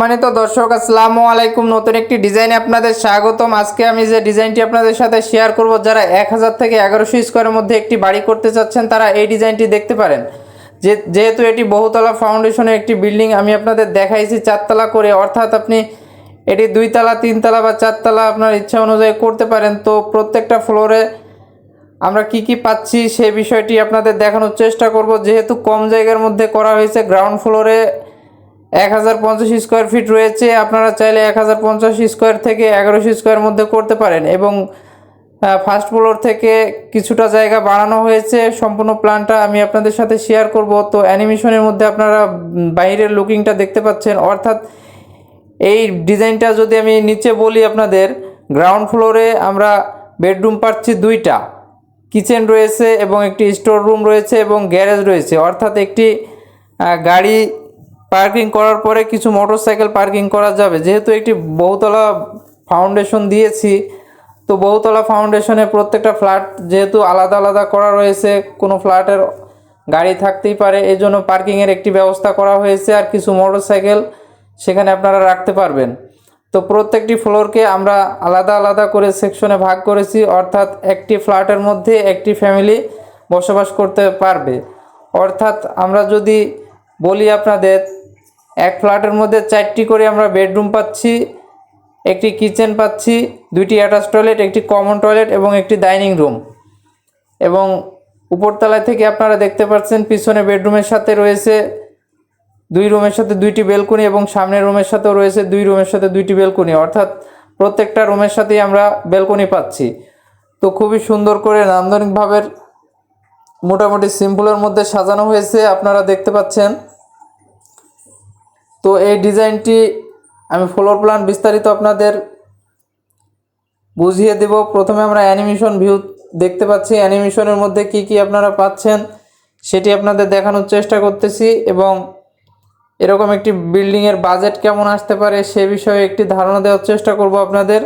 সম্মানিত দর্শক আসসালামু আলাইকুম। নতুন একটি ডিজাইনে আপনাদের স্বাগতম। আজকে আমি যে ডিজাইনটি আপনাদের সাথে শেয়ার করব, যারা 1000 থেকে 1100 স্কোয়ারের মধ্যে একটি বাড়ি করতে চাচ্ছেন তারা এই ডিজাইনটি দেখতে পারেন। যেহেতু এটি বহুতলা ফাউন্ডেশনের একটি বিল্ডিং, আমি আপনাদের দেখাইছি 4 তলা করে, অর্থাৎ আপনি এটি 2 তলা 3 তলা বা 4 তলা আপনার ইচ্ছা অনুযায়ী করতে পারেন। তো প্রত্যেকটা ফ্লোরে আমরা কি কি পাচ্ছি সেই বিষয়টি আপনাদের দেখানোর চেষ্টা করব। যেহেতু কম জায়গার মধ্যে করা হয়েছে, গ্রাউন্ড ফ্লোরে 1050 স্কোয়ার ফিট রয়েছে, আপনারা চাইলে 1050 স্কোয়ার থেকে 1100 স্কোয়ার মধ্যে করতে পারেন। এবং ফার্স্ট ফ্লোর থেকে কিছুটা জায়গা বাড়ানো হয়েছে। সম্পূর্ণ প্ল্যানটা আমি আপনাদের সাথে শেয়ার করব। তো অ্যানিমেশনের মধ্যে আপনারা বাইরের লুকিংটা দেখতে পাচ্ছেন, অর্থাৎ এই ডিজাইনটা যদি আমি নিচে বলি আপনাদের, গ্রাউন্ড ফ্লোরে আমরা বেডরুম পাচ্ছি 2টা, কিচেন রয়েছে এবং একটি স্টোর রুম রয়েছে এবং গ্যারেজ রয়েছে, অর্থাৎ একটি গাড়ি পার্কিং করার পরে কিছু মোটরসাইকেল পার্কিং করা যাবে। যেহেতু একটি বহুতলা ফাউন্ডেশন দিয়েছি, তো বহুতলা ফাউন্ডেশনে প্রত্যেকটা ফ্ল্যাট যেহেতু আলাদা আলাদা করা রয়েছে, কোনো ফ্ল্যাটের গাড়ি থাকতেই পারে, এই জন্য পার্কিংয়ের একটি ব্যবস্থা করা হয়েছে, আর কিছু মোটরসাইকেল সেখানে আপনারা রাখতে পারবেন। তো প্রত্যেকটি ফ্লোরকে আমরা আলাদা আলাদা করে সেকশনে ভাগ করেছি, অর্থাৎ একটি ফ্ল্যাটের মধ্যে একটি ফ্যামিলি বসবাস করতে পারবে। অর্থাৎ আমরা যদি বলি আপনাদের, এক ফ্ল্যাটের মধ্যে 4টি করে আমরা বেডরুম পাচ্ছি, একটি কিচেন পাচ্ছি, 2টি অ্যাটাচ টয়লেট, একটি কমন টয়লেট এবং একটি ডাইনিং রুম। এবং উপরতলায় থেকে আপনারা দেখতে পাচ্ছেন পিছনে বেডরুমের সাথে রয়েছে 2 রুমের সাথে 2টি বেলকনি এবং সামনের রুমের সাথেও রয়েছে 2 রুমের সাথে 2টি বেলকনি, অর্থাৎ প্রত্যেকটা রুমের সাথেই আমরা বেলকনি পাচ্ছি। তো খুবই সুন্দর করে নান্দনিকভাবে মোটামুটি সিম্পলের মধ্যে সাজানো হয়েছে, আপনারা দেখতে পাচ্ছেন। তো এই ডিজাইনটি আমি ফ্লোর প্ল্যান বিস্তারিত আপনাদের বুঝিয়ে দেব। প্রথমে আমরা অ্যানিমেশন ভিউ দেখতে পাচ্ছি, অ্যানিমেশনের মধ্যে কি কি আপনারা পাচ্ছেন সেটি আপনাদের দেখানোর চেষ্টা করতেছি, এবং এরকম একটি বিল্ডিংয়ের বাজেট কেমন আসতে পারে সে বিষয়ে একটি ধারণা দেওয়ার চেষ্টা করব আপনাদের।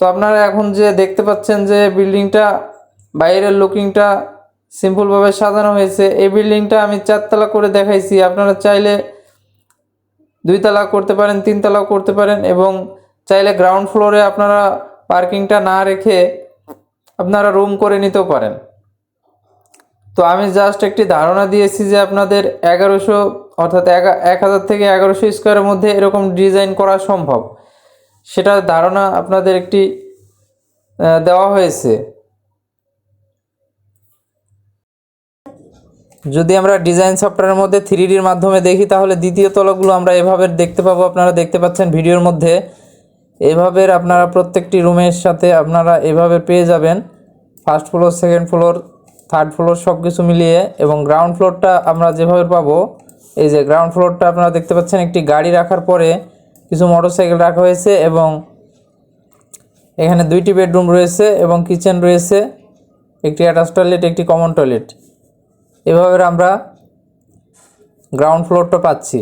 তো আপনারা এখন যে দেখতে পাচ্ছেন যে বিল্ডিংটা বাইরের লুকিংটা সিম্পলভাবে সাজানো হয়েছে, এই বিল্ডিংটা আমি 4 তলা করে দেখাইছি, আপনারা চাইলে 2 তলা করতে পারেন, 3 তলাও করতে পারেন, এবং চাইলে গ্রাউন্ড ফ্লোরে আপনারা পার্কিংটা না রেখে আপনারা রুম করে নিতেও পারেন। তো আমি জাস্ট একটি ধারণা দিয়েছি যে আপনাদের 1100 অর্থাৎ 1000 থেকে 1100 স্কোয়ারের মধ্যে এরকম ডিজাইন করা সম্ভব, সেটার ধারণা আপনাদের একটি দেওয়া হয়েছে। যদি আমরা ডিজাইন সফটওয়্যারের মধ্যে 3Dর মাধ্যমে দেখি, তাহলে দ্বিতীয় তলাগুলো আমরা এভাবে দেখতে পাবো। আপনারা দেখতে পাচ্ছেন ভিডিওর মধ্যে, এভাবে আপনারা প্রত্যেকটি রুমের সাথে আপনারা এভাবে পেয়ে যাবেন first floor, second floor, third floor সব কিছু মিলিয়ে। এবং গ্রাউন্ড ফ্লোরটা আমরা যেভাবে পাবো, এই যে গ্রাউন্ড ফ্লোরটা আপনারা দেখতে পাচ্ছেন, একটি গাড়ি রাখার পরে কিছু মোটরসাইকেল রাখা হয়েছে, এবং এখানে 2টি বেডরুম রয়েছে এবং কিচেন রয়েছে, একটি অ্যাটাচ টয়লেট, একটি কমন টয়লেট। এভাবে আমরা গ্রাউন্ড ফ্লোরটা পাচ্ছি।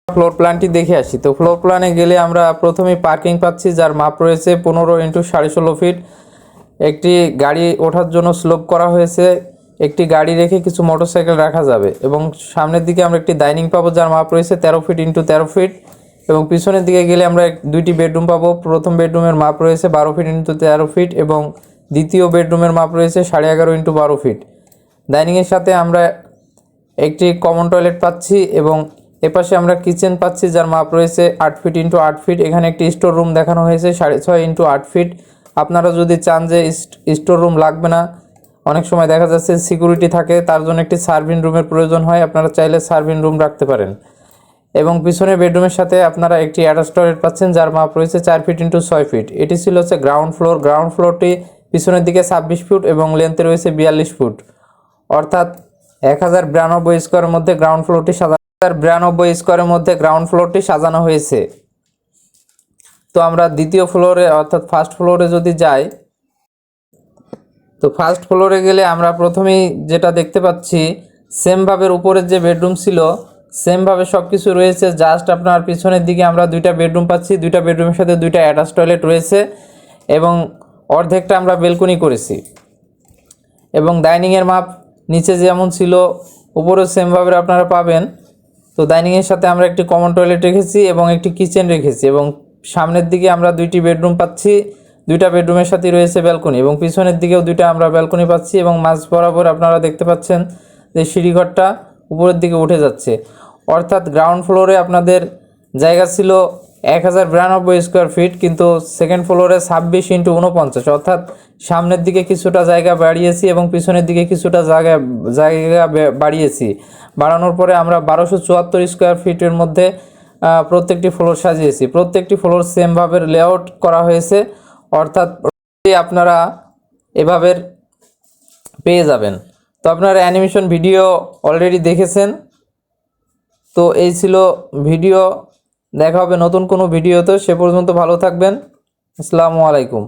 ফ্লোর প্ল্যানটি দেখে আসি। তো ফ্লোর প্ল্যানে গেলে আমরা প্রথমেই পার্কিং পাচ্ছি, যার মাপ রয়েছে 15 × 16.5 ফিট। একটি গাড়ি ওঠার জন্য স্লোপ করা হয়েছে, একটি গাড়ি রেখে কিছু মোটরসাইকেল রাখা যাবে। এবং সামনের দিকে আমরা একটি ডাইনিং পাবো, যার মাপ রয়েছে 13 ফিট × 13 ফিট। এবং পিছনের দিকে গেলে আমরা 2টি বেডরুম পাবো। প্রথম বেডরুমের মাপ রয়েছে 12 ফিট × 13 ফিট এবং দ্বিতীয় বেডরুমের মাপ রয়েছে 11.5 × 12 ফিট। ডাইনিংয়ের সাথে আমরা একটি কমন টয়লেট পাচ্ছি, এবং এপাশে আমরা কিচেন পাচ্ছি, যার মাপ রয়েছে 8 ফিট × 8 ফিট। এখানে একটি স্টোর রুম দেখানো হয়েছে 6.5 × 8 ফিট। আপনারা যদি চান যে স্টোর রুম লাগবে না, অনেক সময় দেখা যাচ্ছে সিকিউরিটি থাকে, তার জন্য একটি সার্ভিং রুমের প্রয়োজন হয়, আপনারা চাইলে সার্ভিং রুম রাখতে পারেন। এবং পিছনের বেডরুমের সাথে আপনারা একটি অ্যাটাচ টয়লেট পাচ্ছেন, যার মাপ রয়েছে 4 ফিট × 6 ফিট। এটি ছিল হচ্ছে গ্রাউন্ড ফ্লোর। গ্রাউন্ড ফ্লোরটি পিছনের দিকে 26 ফুট এবং লেন্থে রয়েছে 42 ফুট, অর্থাৎ 1092 স্কোয়ারের মধ্যে গ্রাউন্ড ফ্লোরটি 1092 স্কোয়ারের মধ্যে গ্রাউন্ড ফ্লোরটি সাজানো হয়েছে। তো আমরা দ্বিতীয় ফ্লোরে অর্থাৎ ফার্স্ট ফ্লোরে যদি যাই, তো ফার্স্ট ফ্লোরে গেলে আমরা প্রথমেই যেটা দেখতে পাচ্ছি, সেমভাবে উপরের যে বেডরুম ছিল সেমভাবে সব কিছু রয়েছে। জাস্ট আপনার পিছনের দিকে আমরা 2টা বেডরুম পাচ্ছি, 2টা বেডরুমের সাথে 2টা অ্যাটাচ টয়লেট রয়েছে, এবং অর্ধেকটা আমরা বেলকনি করেছি। এবং ডাইনিংয়ের মাপ নিচে যেমন ছিল উপরেও সেমভাবে আপনারা পাবেন। তো ডাইনিংয়ের সাথে আমরা একটি কমন টয়লেট রেখেছি এবং একটি কিচেন রেখেছি এবং সামনের দিকে আমরা দুইটি বেডরুম পাচ্ছি, দুইটা বেডরুমের সাথে রয়েছে ব্যালকনি এবং পিছনের দিকেও দুইটা আমরা ব্যালকনি পাচ্ছি এবং মাঝ বরাবর আপনারা দেখতে পাচ্ছেন যে সিঁড়িঘরটা উপরের দিকে উঠে যাচ্ছে। অর্থাৎ গ্রাউন্ড ফ্লোরে আপনাদের জায়গা ছিল 1092 স্কোয়ার ফিট, কিন্তু সেকেন্ড ফ্লোরে 26x49, অর্থাৎ সামনের দিকে কিছুটা জায়গা বাড়িয়েছি এবং পিছনের দিকে কিছুটা জায়গা বাড়িয়েছি। বাড়ানোর পরে আমরা 1274 স্কোয়ার ফিটের মধ্যে প্রত্যেকটি ফ্লোর সাজিয়েছি। প্রত্যেকটি ফ্লোর সেমভাবে লেআউট করা হয়েছে, অর্থাৎ আপনারা এভাবে পেয়ে যাবেন। তো আপনারা অ্যানিমেশন ভিডিও অলরেডি দেখেছেন। তো এই ছিল ভিডিও, দেখা হবে নতুন কোনো ভিডিওতে। সে পর্যন্ত ভালো থাকবেন। আসসালামু আলাইকুম।